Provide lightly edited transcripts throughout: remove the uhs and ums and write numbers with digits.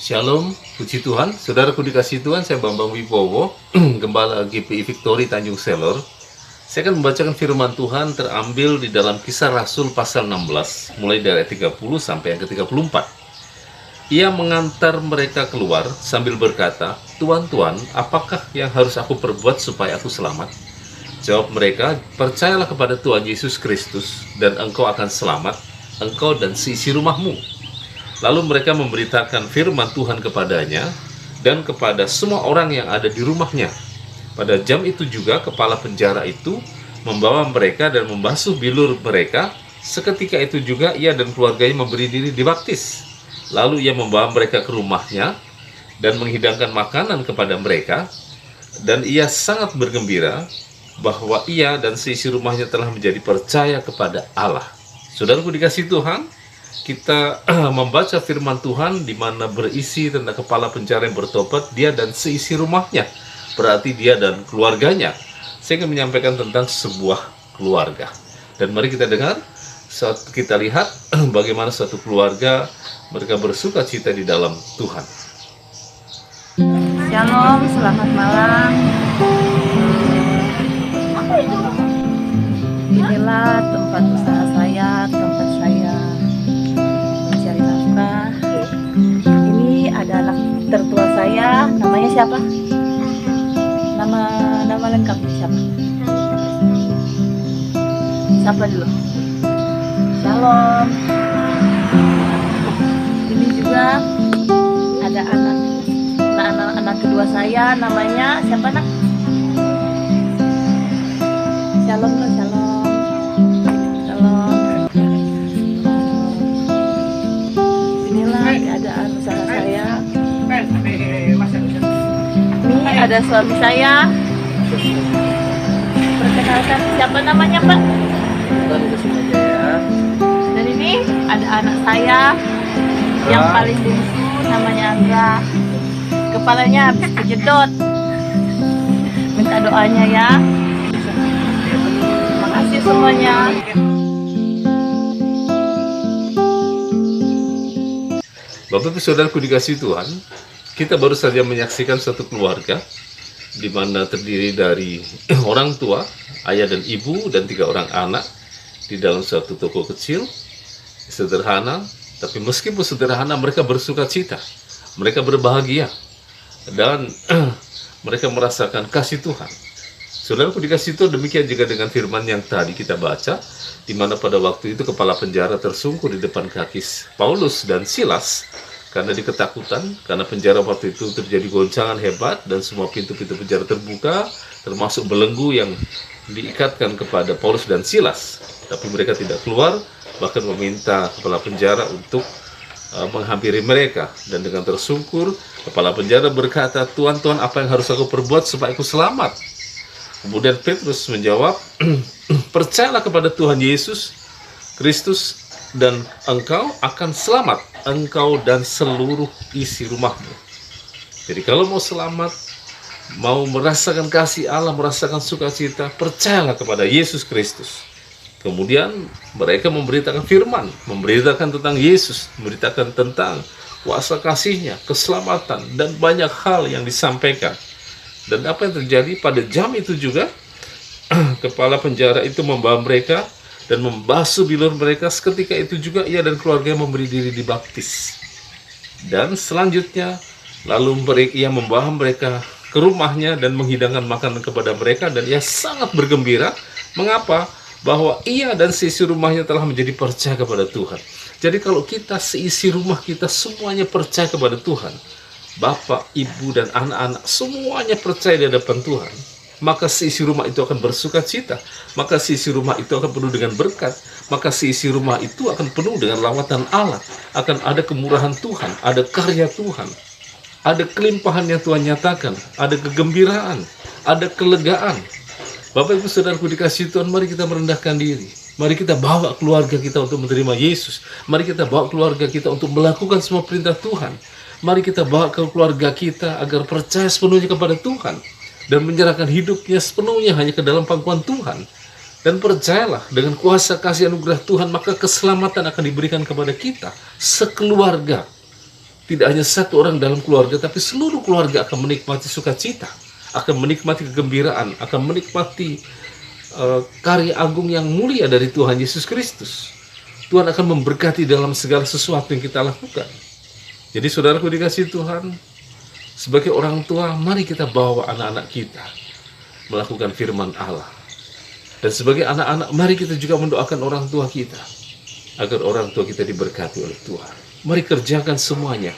Shalom, puji Tuhan. Saudaraku dikasihi Tuhan, saya Bambang Wibowo, Gembala GPI Victory Tanjung Selor. Saya akan membacakan firman Tuhan terambil di dalam Kisah Rasul pasal 16, mulai dari ayat 30 sampai yang ke-34. Ia mengantar mereka keluar sambil berkata, "Tuan, Tuan, apakah yang harus aku perbuat supaya aku selamat?" Jawab mereka, "Percayalah kepada Tuhan Yesus Kristus, dan engkau akan selamat, engkau dan seisi rumahmu." Lalu mereka memberitakan firman Tuhan kepadanya dan kepada semua orang yang ada di rumahnya. Pada jam itu juga kepala penjara itu membawa mereka dan membasuh bilur mereka. Seketika itu juga ia dan keluarganya memberi diri dibaptis. Lalu ia membawa mereka ke rumahnya dan menghidangkan makanan kepada mereka. Dan ia sangat bergembira bahwa ia dan seisi rumahnya telah menjadi percaya kepada Allah. Saudaraku dikasihi Tuhan, kita membaca firman Tuhan di mana berisi tentang kepala penjara yang bertobat, dia dan seisi rumahnya, berarti dia dan keluarganya. Saya ingin menyampaikan tentang sebuah keluarga. Dan mari kita dengar, saat kita lihat bagaimana suatu keluarga mereka bersuka cita di dalam Tuhan. Shalom, selamat malam. Inilah tempat usaha saya, tempat saya mencari nafkah. Ini ada anak tertua saya, namanya siapa? Nama lengkapnya siapa? Siapa dulu? Shalom. Ini juga ada anak kedua saya, namanya siapa nak? Shalom lo, shalom. Shalom. Inilah keadaan usaha saya. Ini ada suami saya. Perkenalkan, siapa namanya Pak? Dan ini ada anak saya yang paling bungsu, namanya Angga. Kepalanya habis kejedot. Minta doanya ya. Terima kasih semuanya. Bapak Ibu Saudaraku dikasihi Tuhan, kita baru saja menyaksikan satu keluarga di mana terdiri dari orang tua, ayah dan ibu, dan 3 orang anak di dalam suatu toko kecil, sederhana, tapi meskipun sederhana mereka bersuka cita, mereka berbahagia, dan mereka merasakan kasih Tuhan. Saudaraku dikasihi Tuhan, demikian juga dengan firman yang tadi kita baca, di mana pada waktu itu kepala penjara tersungkur di depan kaki Paulus dan Silas karena diketakutan, karena penjara waktu itu terjadi goncangan hebat dan semua pintu-pintu penjara terbuka, termasuk belenggu yang diikatkan kepada Paulus dan Silas. Tapi mereka tidak keluar, bahkan meminta kepala penjara untuk menghampiri mereka. Dan dengan tersungkur, kepala penjara berkata, "Tuan, Tuan, apa yang harus aku perbuat supaya aku selamat?" Kemudian Petrus menjawab, "Percayalah kepada Tuhan Yesus Kristus dan engkau akan selamat, engkau dan seluruh isi rumahmu." Jadi kalau mau selamat, mau merasakan kasih Allah, merasakan sukacita, percayalah kepada Yesus Kristus. Kemudian mereka memberitakan firman, memberitakan tentang Yesus, memberitakan tentang kuasa kasih-Nya, keselamatan, dan banyak hal yang disampaikan. Dan apa yang terjadi pada jam itu juga, kepala penjara itu membawa mereka dan membasuh bilur mereka. Seketika itu juga ia dan keluarganya memberi diri dibaptis. Dan selanjutnya, lalu ia membawa mereka ke rumahnya dan menghidangkan makanan kepada mereka. Dan ia sangat bergembira. Mengapa? Bahwa ia dan seisi rumahnya telah menjadi percaya kepada Tuhan. Jadi kalau kita seisi rumah kita semuanya percaya kepada Tuhan, Bapak, Ibu, dan anak-anak semuanya percaya di hadapan Tuhan, maka seisi rumah itu akan bersuka cita, maka seisi rumah itu akan penuh dengan berkat, maka seisi rumah itu akan penuh dengan lawatan Allah, akan ada kemurahan Tuhan, ada karya Tuhan, ada kelimpahan yang Tuhan nyatakan, ada kegembiraan, ada kelegaan. Bapak, Ibu, Saudaraku dikasihi Tuhan, mari kita merendahkan diri. Mari kita bawa keluarga kita untuk menerima Yesus. Mari kita bawa keluarga kita untuk melakukan semua perintah Tuhan. Mari kita bawa ke keluarga kita agar percaya sepenuhnya kepada Tuhan dan menyerahkan hidupnya sepenuhnya hanya ke dalam pangkuan Tuhan. Dan percayalah, dengan kuasa kasih anugerah Tuhan, maka keselamatan akan diberikan kepada kita sekeluarga. Tidak hanya satu orang dalam keluarga, tapi seluruh keluarga akan menikmati sukacita, akan menikmati kegembiraan, akan menikmati karya agung yang mulia dari Tuhan Yesus Kristus. Tuhan akan memberkati dalam segala sesuatu yang kita lakukan. Jadi saudaraku dikasihi Tuhan, sebagai orang tua, mari kita bawa anak-anak kita melakukan firman Allah. Dan sebagai anak-anak, mari kita juga mendoakan orang tua kita, agar orang tua kita diberkati oleh Tuhan. Mari kerjakan semuanya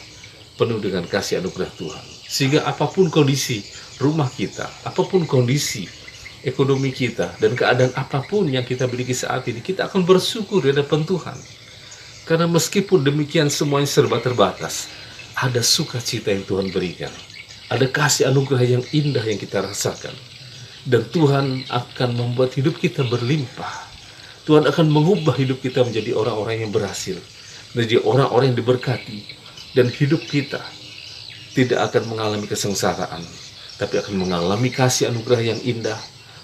penuh dengan kasih anugerah Tuhan. Sehingga apapun kondisi rumah kita, apapun kondisi ekonomi kita, dan keadaan apapun yang kita miliki saat ini, kita akan bersyukur di hadapan Tuhan. Karena meskipun demikian semuanya serba terbatas, ada sukacita yang Tuhan berikan. Ada kasih anugerah yang indah yang kita rasakan. Dan Tuhan akan membuat hidup kita berlimpah. Tuhan akan mengubah hidup kita menjadi orang-orang yang berhasil, menjadi orang-orang yang diberkati, dan hidup kita tidak akan mengalami kesengsaraan, tapi akan mengalami kasih anugerah yang indah,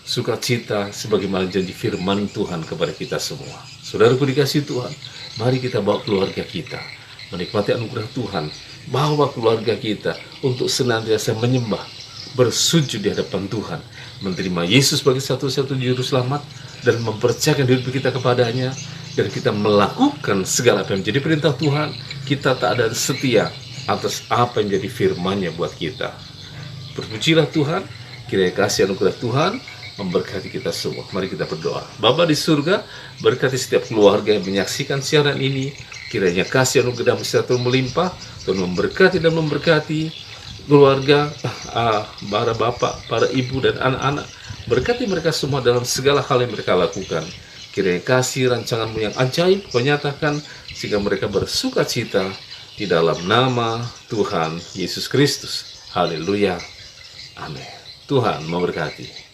sukacita, sebagaimana janji firman Tuhan kepada kita semua. Saudaraku dikasihi Tuhan, mari kita bawa keluarga kita menikmati anugerah Tuhan, bawa keluarga kita untuk senantiasa menyembah, bersujud di hadapan Tuhan, menerima Yesus sebagai satu-satunya juru selamat, dan mempercayakan hidup kita kepadanya, dan kita melakukan segala apa yang menjadi perintah Tuhan. Kita tak ada setia atas apa yang menjadi firman-Nya buat kita. Berpujilah Tuhan, kiranya kasih anugerah Tuhan memberkati kita semua. Mari kita berdoa. Bapa di surga, berkati setiap keluarga yang menyaksikan siaran ini. Kiranya kasih anugerah sejahtera melimpah, Tuhan memberkati dan memberkati keluarga, para bapak, para ibu, dan anak-anak. Berkati mereka semua dalam segala hal yang mereka lakukan. Kiranya kasih rancangan-Mu yang ajaib Kau nyatakan, sehingga mereka bersukacita di dalam nama Tuhan Yesus Kristus. Haleluya. Amin. Tuhan memberkati.